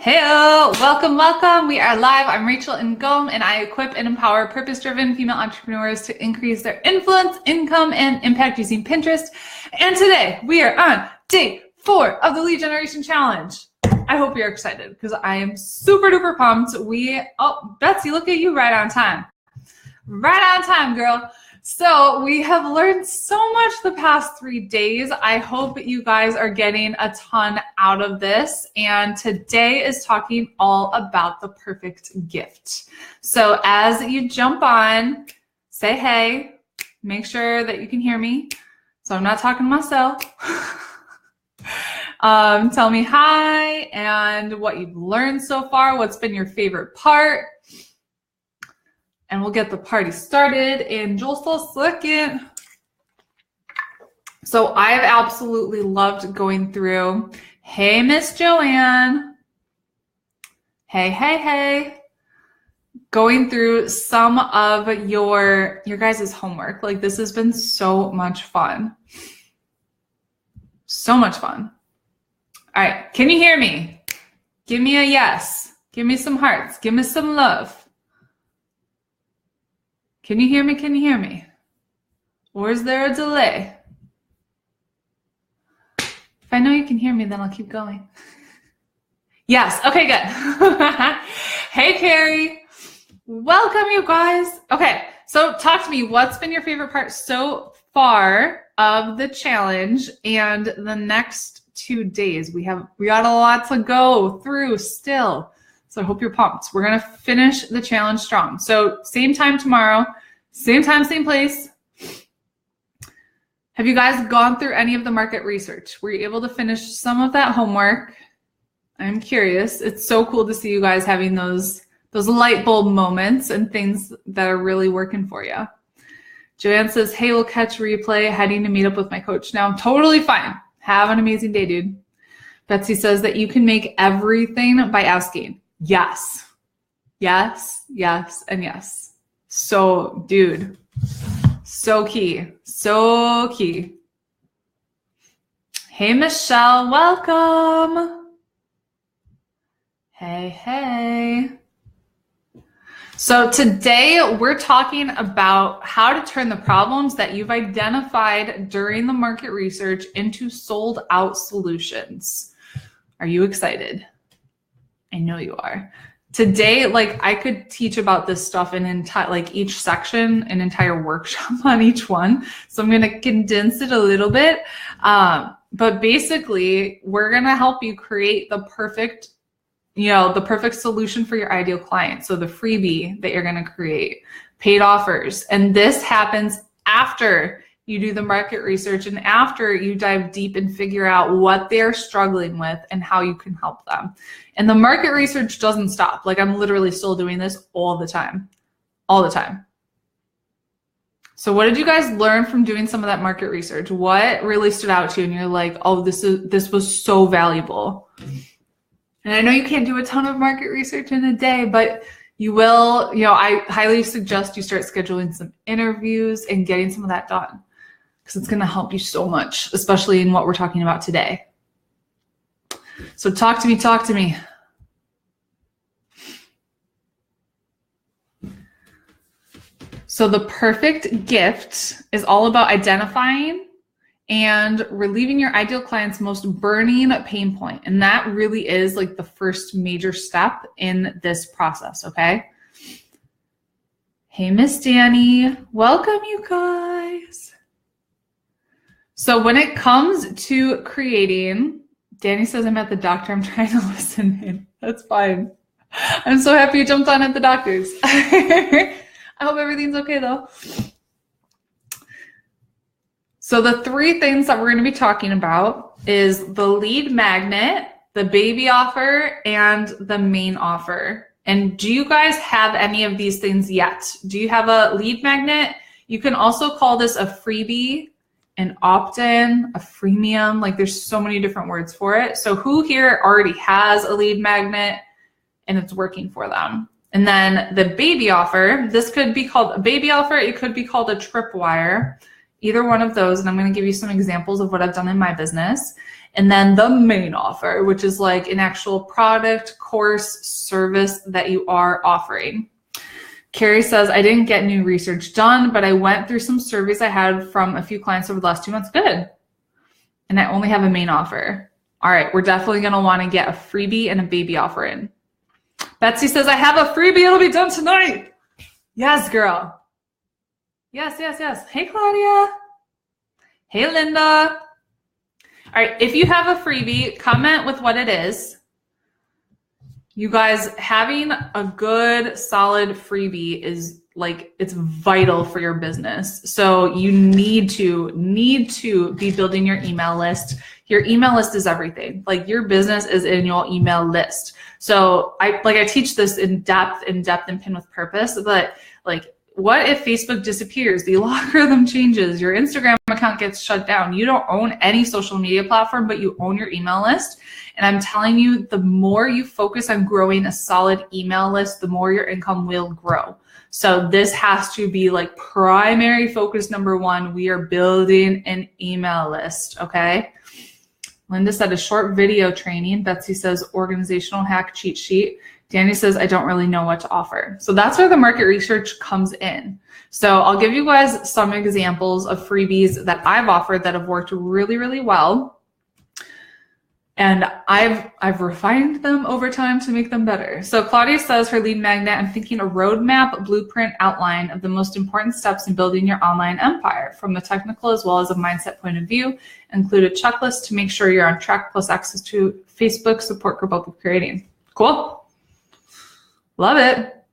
Heyo, welcome. We are live. I'm Rachel Ngom, and I equip and empower purpose-driven female entrepreneurs to increase their influence, income, and impact using Pinterest. And today we are on day 4 of the Lead Generation Challenge. I hope you're excited because I am super duper pumped. Betsy, look at you, right on time. Right on time, girl. So we have learned so much the past 3 days. I hope you guys are getting a ton out of this. And today is talking all about the perfect gift. So as you jump on, say hey, make sure that you can hear me. So I'm not talking to myself. Tell me hi and what you've learned so far. What's been your favorite part? And we'll get the party started in just a second. So I've absolutely loved going through. Hey, Miss Joanne. Hey. Going through some of your guys' homework. Like, this has been so much fun. So much fun. All right, can you hear me? Give me a yes. Give me some hearts. Give me some love. Can you hear me? Can you hear me? Or is there a delay? If I know you can hear me, then I'll keep going. Yes, okay, good. Hey, Carrie. Welcome, you guys. Okay, so talk to me. What's been your favorite part so far of the challenge and the next 2 days? We got a lot to go through still. So I hope you're pumped. We're going to finish the challenge strong. So same time tomorrow, same time, same place. Have you guys gone through any of the market research? Were you able to finish some of that homework? I'm curious. It's so cool to see you guys having those light bulb moments and things that are really working for you. Joanne says, hey, we'll catch replay, heading to meet up with my coach now. Totally fine. Have an amazing day, dude. Betsy says that you can make everything by asking. Yes, and yes. So, dude, so key. Hey, Michelle, welcome. Hey. So today we're talking about how to turn the problems that you've identified during the market research into sold out solutions. Are you excited? I know you are. Today, I could teach about this stuff in each section, an entire workshop on each one. So I'm going to condense it a little bit. But basically, we're going to help you create the perfect solution for your ideal client. So the freebie that you're going to create, paid offers. And this happens after you do the market research and after you dive deep and figure out what they're struggling with and how you can help them. And the market research doesn't stop. I'm literally still doing this all the time. So what did you guys learn from doing some of that market research? What really stood out to you and you're like, oh, this was so valuable? And I know you can't do a ton of market research in a day, but you will, I highly suggest you start scheduling some interviews and getting some of that done because it's going to help you so much, especially in what we're talking about today. So talk to me. So the perfect gift is all about identifying and relieving your ideal client's most burning pain point. And that really is the first major step in this process, okay? Hey, Miss Danny. Welcome, you guys. So when it comes to creating, Danny says I'm at the doctor. I'm trying to listen in. That's fine. I'm so happy you jumped on at the doctor's. I hope everything's okay, though. So the 3 things that we're going to be talking about is the lead magnet, the baby offer, and the main offer. And do you guys have any of these things yet? Do you have a lead magnet? You can also call this a freebie, an opt-in, a freemium. There's so many different words for it. So who here already has a lead magnet and it's working for them? And then the baby offer, this could be called a baby offer. It could be called a tripwire. Either one of those, and I'm going to give you some examples of what I've done in my business. and then the main offer, which is like an actual product, course, service that you are offering. Carrie says, I didn't get new research done, but I went through some surveys I had from a few clients over the last 2 months. Good. And I only have a main offer. All right, we're definitely going to want to get a freebie and a baby offer in. Betsy says, I have a freebie. It'll be done tonight. Yes, girl. Yes, yes, yes. Hey, Claudia. Hey, Linda. All right, if you have a freebie, comment with what it is. You guys, having a good, solid freebie is like, it's vital for your business. So you need to be building your email list. Your email list is everything. Like your business is in your email list. So I teach this in depth and pin with purpose, but like, what if Facebook disappears? The algorithm changes, your Instagram account gets shut down. You don't own any social media platform, but you own your email list. And I'm telling you, the more you focus on growing a solid email list, the more your income will grow. So this has to be like primary focus number one. We are building an email list, okay? Linda said a short video training. Betsy says organizational hack cheat sheet. Danny says, I don't really know what to offer. So that's where the market research comes in. So I'll give you guys some examples of freebies that I've offered that have worked really, really well. And I've refined them over time to make them better. So Claudia says her lead magnet, I'm thinking a roadmap, blueprint, outline of the most important steps in building your online empire from the technical as well as a mindset point of view. Include a checklist to make sure you're on track plus access to Facebook support group I'll be creating. Cool. Love it.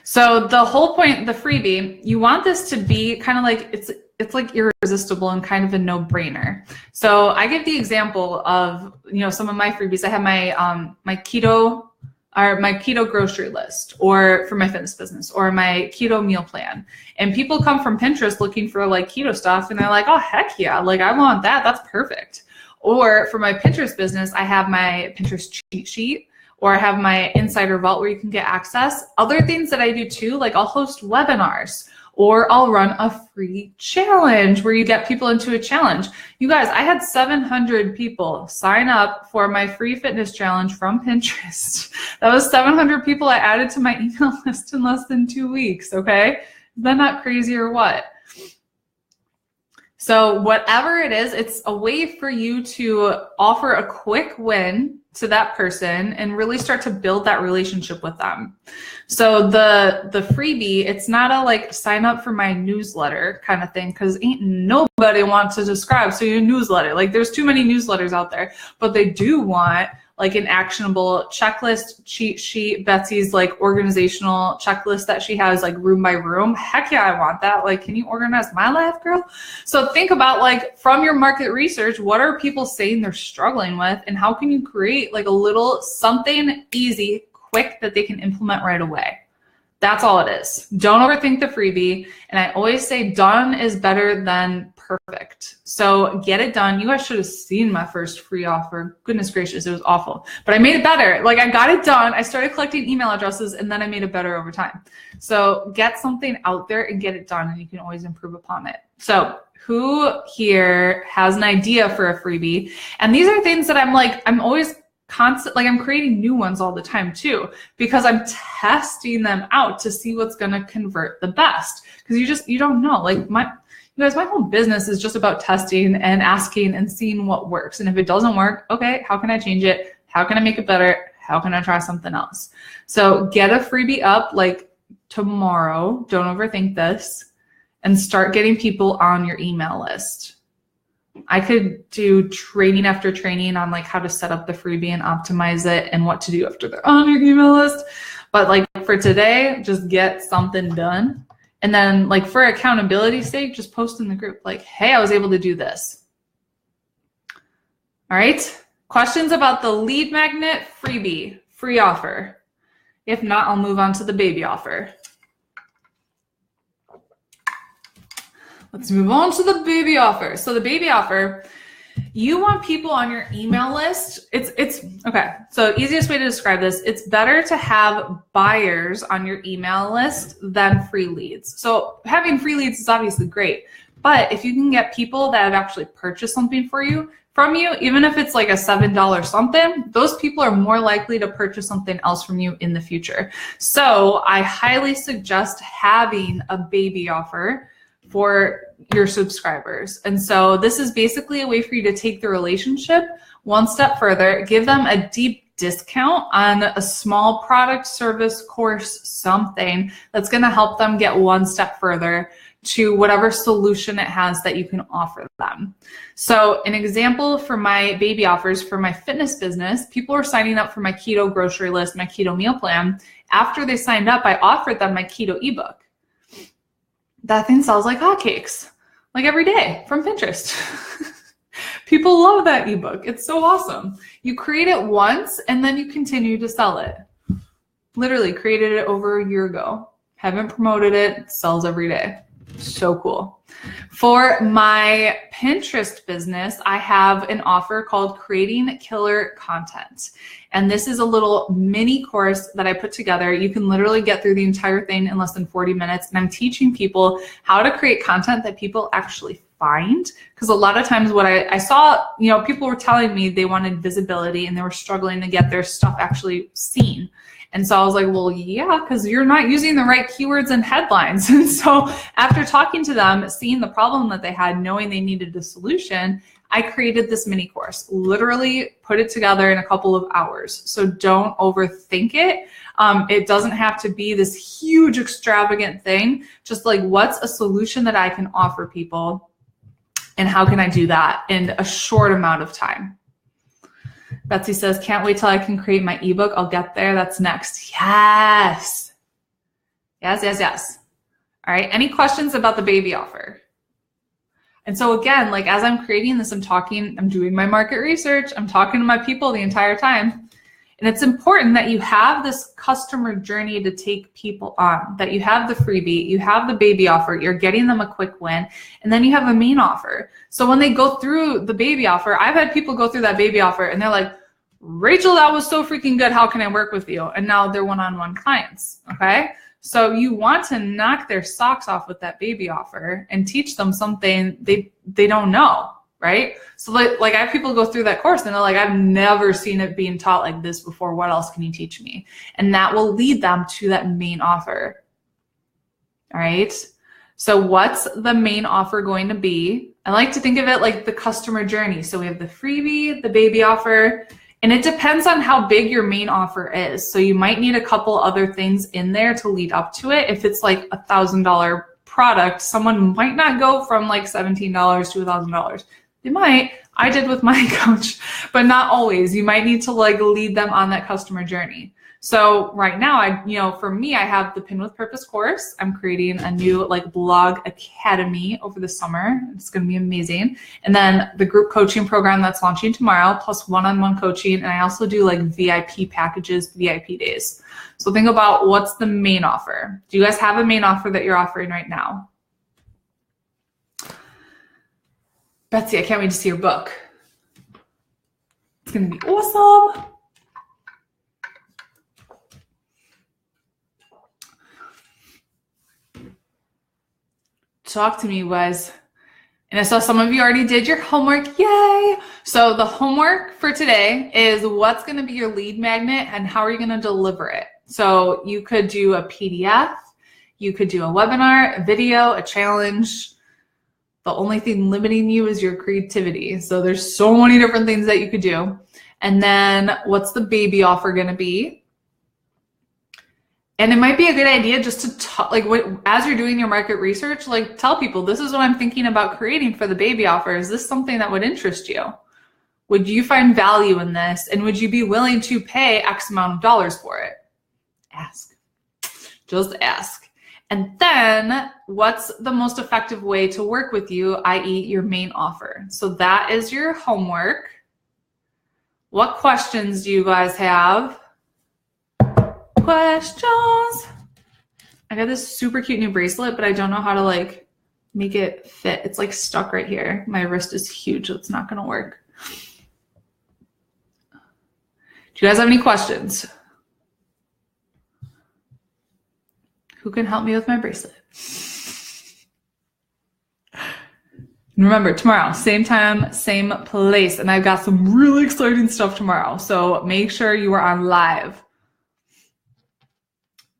So the whole point, the freebie, you want this to be kind of like, it's like irresistible and kind of a no-brainer. So I give the example of, some of my freebies. I have my my keto grocery list, or for my fitness business, or my keto meal plan. And people come from Pinterest looking for like keto stuff, and they're like, oh heck yeah, like I want that. That's perfect. Or for my Pinterest business, I have my Pinterest cheat sheet, or I have my insider vault where you can get access. Other things that I do too, like I'll host webinars, or I'll run a free challenge where you get people into a challenge. You guys, I had 700 people sign up for my free fitness challenge from Pinterest. That was 700 people I added to my email list in less than 2 weeks, okay? Is that not crazy or what? So whatever it is, it's a way for you to offer a quick win to that person and really start to build that relationship with them. So the freebie, it's not a like sign up for my newsletter kind of thing, because ain't nobody wants to subscribe to your newsletter. Like there's too many newsletters out there, but they do want like an actionable checklist, cheat sheet. Betsy's like organizational checklist that she has like room by room. Heck yeah, I want that. Like, can you organize my life, girl? So think about like from your market research, what are people saying they're struggling with, and how can you create like a little something easy, quick that they can implement right away? That's all it is. Don't overthink the freebie. And I always say done is better than perfect. So get it done. You guys should have seen my first free offer. Goodness gracious, it was awful. But I made it better. Like I got it done. I started collecting email addresses and then I made it better over time. So get something out there and get it done, and you can always improve upon it. So who here has an idea for a freebie? And these are things that I'm always I'm creating new ones all the time too, because I'm testing them out to see what's going to convert the best. Because you don't know. Like my whole business is just about testing and asking and seeing what works. And if it doesn't work, okay, how can I change it? How can I make it better? How can I try something else? So get a freebie up like tomorrow. Don't overthink this, and start getting people on your email list. I could do training after training on like how to set up the freebie and optimize it and what to do after they're on your email list. But like for today, just get something done. And then like for accountability's sake, just post in the group like, hey, I was able to do this. All right. Questions about the lead magnet freebie, free offer? If not, I'll move on to the baby offer. Let's move on to the baby offer. So the baby offer, you want people on your email list. It's okay. So easiest way to describe this, it's better to have buyers on your email list than free leads. So having free leads is obviously great, But if you can get people that have actually purchased something from you, even if it's like a $7 something, those people are more likely to purchase something else from you in the future. So I highly suggest having a baby offer for your subscribers. And so this is basically a way for you to take the relationship one step further, give them a deep discount on a small product, service, course, something that's going to help them get one step further to whatever solution it has that you can offer them. So an example for my baby offers for my fitness business, people were signing up for my keto grocery list, my keto meal plan. After they signed up, I offered them my keto ebook. That thing sells like hotcakes, like every day from Pinterest. People love that ebook. It's so awesome. You create it once and then you continue to sell it. Literally created it over a year ago. Haven't promoted it, sells every day. So cool. For my Pinterest business, I have an offer called Creating Killer Content. And this is a little mini course that I put together. You can literally get through the entire thing in less than 40 minutes. And I'm teaching people how to create content that people actually find. Because a lot of times what I saw, people were telling me they wanted visibility and they were struggling to get their stuff actually seen. And so I was like, well, yeah, because you're not using the right keywords and headlines. And so after talking to them, seeing the problem that they had, knowing they needed a solution, I created this mini course, literally put it together in a couple of hours. So don't overthink it. It doesn't have to be this huge extravagant thing. Just like, what's a solution that I can offer people? And how can I do that in a short amount of time? Betsy says, can't wait till I can create my ebook. I'll get there. That's next. Yes. Yes, yes, yes. All right. Any questions about the baby offer? And so again, like as I'm creating this, I'm doing my market research. I'm talking to my people the entire time. And it's important that you have this customer journey to take people on, that you have the freebie, you have the baby offer, you're getting them a quick win, and then you have a main offer. So when they go through the baby offer, I've had people go through that baby offer and they're like, Rachel, that was so freaking good. How can I work with you? And now they're one-on-one clients, okay? So you want to knock their socks off with that baby offer and teach them something they don't know. Right? So like I have people go through that course and they're like, I've never seen it being taught like this before. What else can you teach me? And that will lead them to that main offer. All right. So what's the main offer going to be? I like to think of it like the customer journey. So we have the freebie, the baby offer, and it depends on how big your main offer is. So you might need a couple other things in there to lead up to it. If it's like $1,000 product, someone might not go from like $17 to $1,000. They might. I did with my coach, but not always. You might need to like lead them on that customer journey. So right now, for me, I have the Pin with Purpose course. I'm creating a new like blog academy over the summer. It's going to be amazing. And then the group coaching program that's launching tomorrow, plus one-on-one coaching. And I also do like VIP packages, VIP days. So think about what's the main offer. Do you guys have a main offer that you're offering right now? Betsy, I can't wait to see your book. It's going to be awesome. Talk to me, you guys. And I saw some of you already did your homework. Yay! So the homework for today is what's going to be your lead magnet and how are you going to deliver it? So you could do a PDF. You could do a webinar, a video, a challenge. The only thing limiting you is your creativity. So there's so many different things that you could do. And then what's the baby offer going to be? And it might be a good idea just to talk, as you're doing your market research, like tell people, this is what I'm thinking about creating for the baby offer. Is this something that would interest you? Would you find value in this? And would you be willing to pay X amount of dollars for it? Ask. Just ask. And then what's the most effective way to work with you, i.e. your main offer? So that is your homework. What questions do you guys have? Questions. I got this super cute new bracelet, but I don't know how to make it fit. It's like stuck right here. My wrist is huge, so it's not gonna work. Do you guys have any questions? Who can help me with my bracelet? And remember, tomorrow, same time, same place. And I've got some really exciting stuff tomorrow. So make sure you are on live.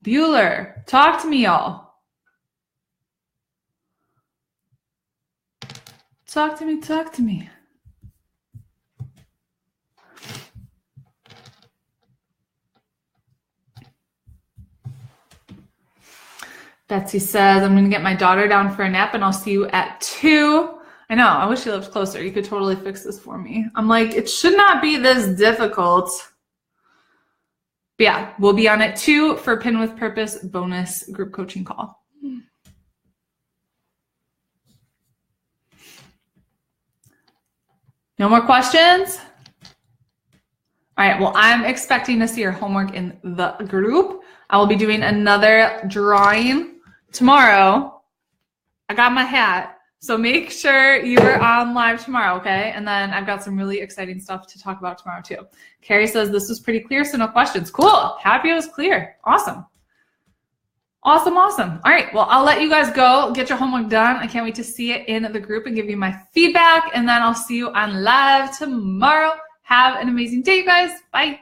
Bueller, talk to me, y'all. Talk to me, talk to me. Betsy says, I'm going to get my daughter down for a nap and I'll see you at 2. I know, I wish you lived closer. You could totally fix this for me. I'm like, it should not be this difficult. But yeah, we'll be on at 2 for Pin with Purpose bonus group coaching call. No more questions? All right, well, I'm expecting to see your homework in the group. I will be doing another drawing tomorrow. I got my hat. So make sure you are on live tomorrow, okay? And then I've got some really exciting stuff to talk about tomorrow too. Carrie says this was pretty clear, so no questions. Cool. Happy it was clear. Awesome. Awesome, awesome. All right, well, I'll let you guys go. Get your homework done. I can't wait to see it in the group and give you my feedback. And then I'll see you on live tomorrow. Have an amazing day, you guys. Bye.